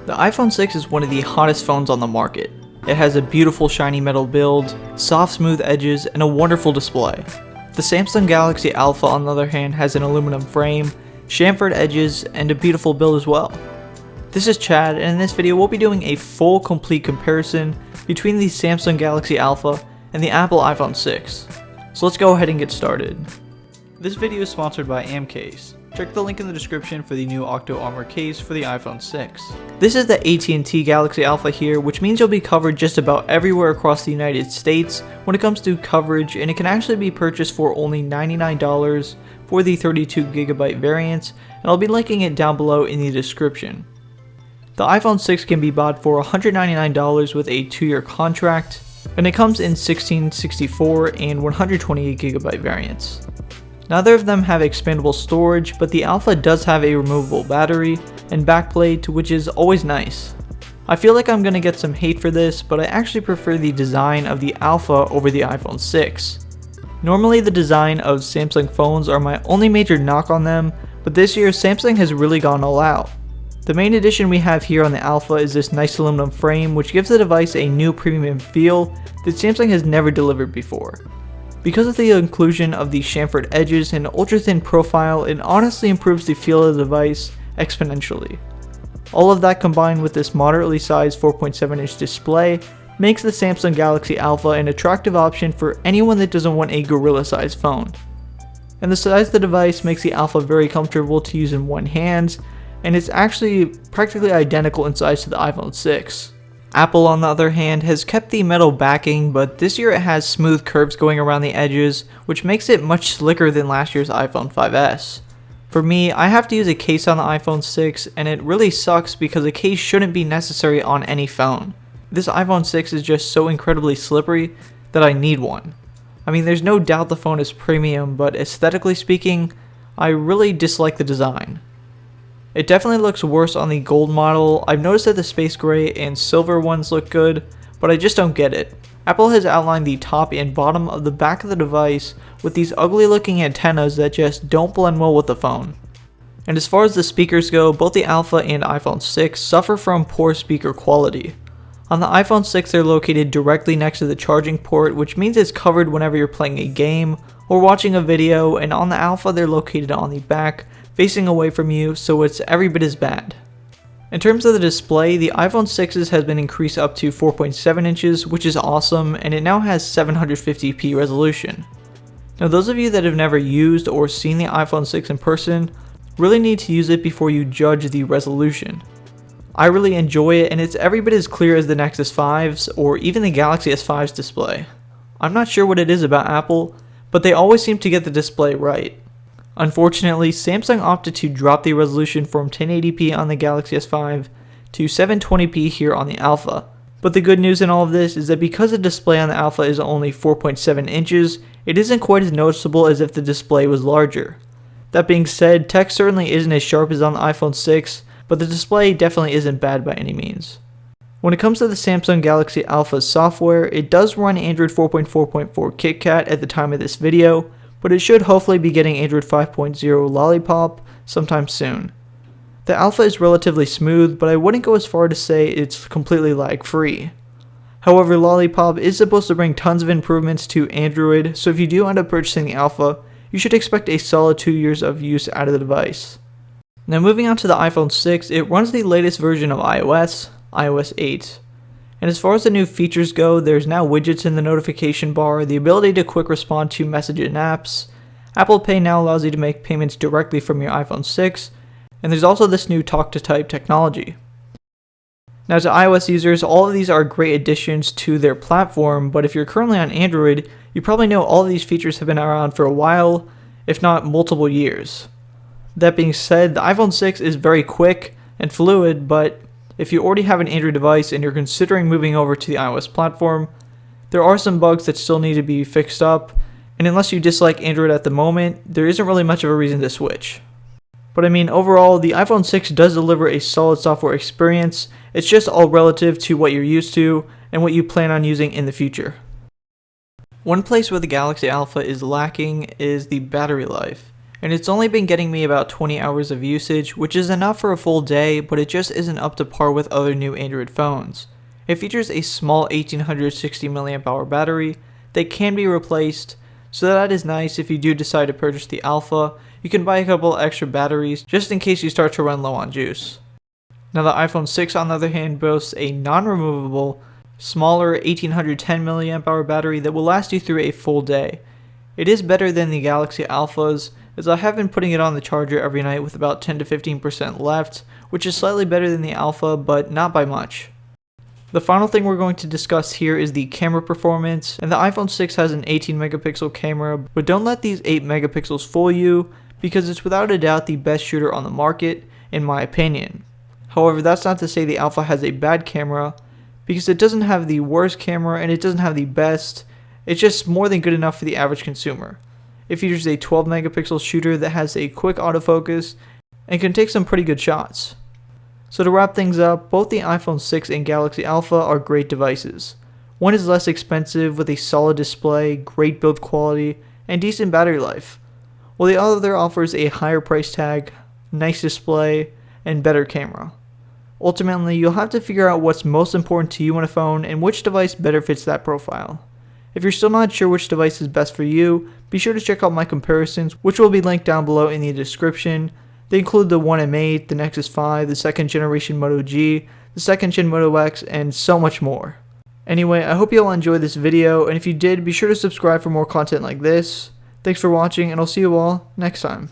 The iPhone 6 is one of the hottest phones on the market. It has a beautiful shiny metal build, soft smooth edges, and a wonderful display. The Samsung Galaxy Alpha on the other hand has an aluminum frame, chamfered edges, and a beautiful build as well. This is Chad, and in this video we'll be doing a full complete comparison between the Samsung Galaxy Alpha and the Apple iPhone 6. So let's go ahead and get started. This video is sponsored by AMCase. Check the link in the description for the new Octo Armor case for the iPhone 6. This is the AT&T Galaxy Alpha here, which means you'll be covered just about everywhere across the United States when it comes to coverage, and it can actually be purchased for only $99 for the 32GB variant, and I'll be linking it down below in the description. The iPhone 6 can be bought for $199 with a 2-year contract, and it comes in 16, 64, and 128GB variants. Neither of them have expandable storage, but the Alpha does have a removable battery and backplate, which is always nice. I feel like I'm gonna get some hate for this, but I actually prefer the design of the Alpha over the iPhone 6. Normally the design of Samsung phones are my only major knock on them, but this year Samsung has really gone all out. The main addition we have here on the Alpha is this nice aluminum frame, which gives the device a new premium feel that Samsung has never delivered before. Because of the inclusion of the chamfered edges and ultra-thin profile, it honestly improves the feel of the device exponentially. All of that combined with this moderately sized 4.7-inch display makes the Samsung Galaxy Alpha an attractive option for anyone that doesn't want a gorilla-sized phone. And the size of the device makes the Alpha very comfortable to use in one hand, and it's actually practically identical in size to the iPhone 6. Apple, on the other hand, has kept the metal backing, but this year it has smooth curves going around the edges, which makes it much slicker than last year's iPhone 5S. For me, I have to use a case on the iPhone 6, and it really sucks because a case shouldn't be necessary on any phone. This iPhone 6 is just so incredibly slippery that I need one. I mean, there's no doubt the phone is premium, but aesthetically speaking, I really dislike the design. It definitely looks worse on the gold model. I've noticed that the space gray and silver ones look good, but I just don't get it. Apple has outlined the top and bottom of the back of the device with these ugly looking antennas that just don't blend well with the phone. And as far as the speakers go, both the Alpha and iPhone 6 suffer from poor speaker quality. On the iPhone 6 they're located directly next to the charging port, which means it's covered whenever you're playing a game or watching a video, and on the Alpha they're located on the back, facing away from you, so it's every bit as bad. In terms of the display, the iPhone 6's has been increased up to 4.7 inches, which is awesome, and it now has 750p resolution. Now those of you that have never used or seen the iPhone 6 in person really need to use it before you judge the resolution. I really enjoy it, and it's every bit as clear as the Nexus 5's or even the Galaxy S5's display. I'm not sure what it is about Apple, but they always seem to get the display right. Unfortunately, Samsung opted to drop the resolution from 1080p on the Galaxy S5 to 720p here on the Alpha. But the good news in all of this is that because the display on the Alpha is only 4.7 inches, it isn't quite as noticeable as if the display was larger. That being said, text certainly isn't as sharp as on the iPhone 6, but the display definitely isn't bad by any means. When it comes to the Samsung Galaxy Alpha software, it does run Android 4.4.4 KitKat at the time of this video, but it should hopefully be getting Android 5.0 Lollipop sometime soon. The Alpha is relatively smooth, but I wouldn't go as far to say it's completely lag-free. However, Lollipop is supposed to bring tons of improvements to Android, so if you do end up purchasing the Alpha, you should expect a solid 2 years of use out of the device. Now moving on to the iPhone 6, it runs the latest version of iOS, iOS 8. And as far as the new features go, there's now widgets in the notification bar, the ability to quick respond to messages and apps. Apple Pay now allows you to make payments directly from your iPhone 6, and there's also this new talk to type technology. Now to iOS users, all of these are great additions to their platform, but if you're currently on Android, you probably know all of these features have been around for a while, if not multiple years. That being said, the iPhone 6 is very quick and fluid, but if you already have an Android device and you're considering moving over to the iOS platform, there are some bugs that still need to be fixed up, and unless you dislike Android at the moment, there isn't really much of a reason to switch. But I mean, overall, the iPhone 6 does deliver a solid software experience. It's just all relative to what you're used to and what you plan on using in the future. One place where the Galaxy Alpha is lacking is the battery life. and it's only been getting me about 20 hours of usage, which is enough for a full day, but it just isn't up to par with other new Android phones. It features a small 1860 mAh battery that can be replaced, so that is nice. If you do decide to purchase the Alpha, you can buy a couple extra batteries just in case you start to run low on juice. Now the iPhone 6 on the other hand boasts a non-removable, smaller 1810 mAh battery that will last you through a full day. It is better than the Galaxy Alphas, as I have been putting it on the charger every night with about 10 to 15% left, which is slightly better than the Alpha, but not by much. The final thing we're going to discuss here is the camera performance, and the iPhone 6 has an 18 megapixel camera, but don't let these 8 megapixels fool you, because it's without a doubt the best shooter on the market, in my opinion. However, that's not to say the Alpha has a bad camera, because it doesn't have the worst camera and it doesn't have the best. It's just more than good enough for the average consumer. It features a 12 megapixel shooter that has a quick autofocus and can take some pretty good shots. So to wrap things up, both the iPhone 6 and Galaxy Alpha are great devices. One is less expensive with a solid display, great build quality, and decent battery life, while the other offers a higher price tag, nice display, and better camera. Ultimately, you'll have to figure out what's most important to you on a phone and which device better fits that profile. If you're still not sure which device is best for you, be sure to check out my comparisons, which will be linked down below in the description. They include the One M8, the Nexus 5, the 2nd generation Moto G, the 2nd gen Moto X, and so much more. Anyway, I hope you all enjoyed this video, and if you did, be sure to subscribe for more content like this. Thanks for watching, and I'll see you all next time.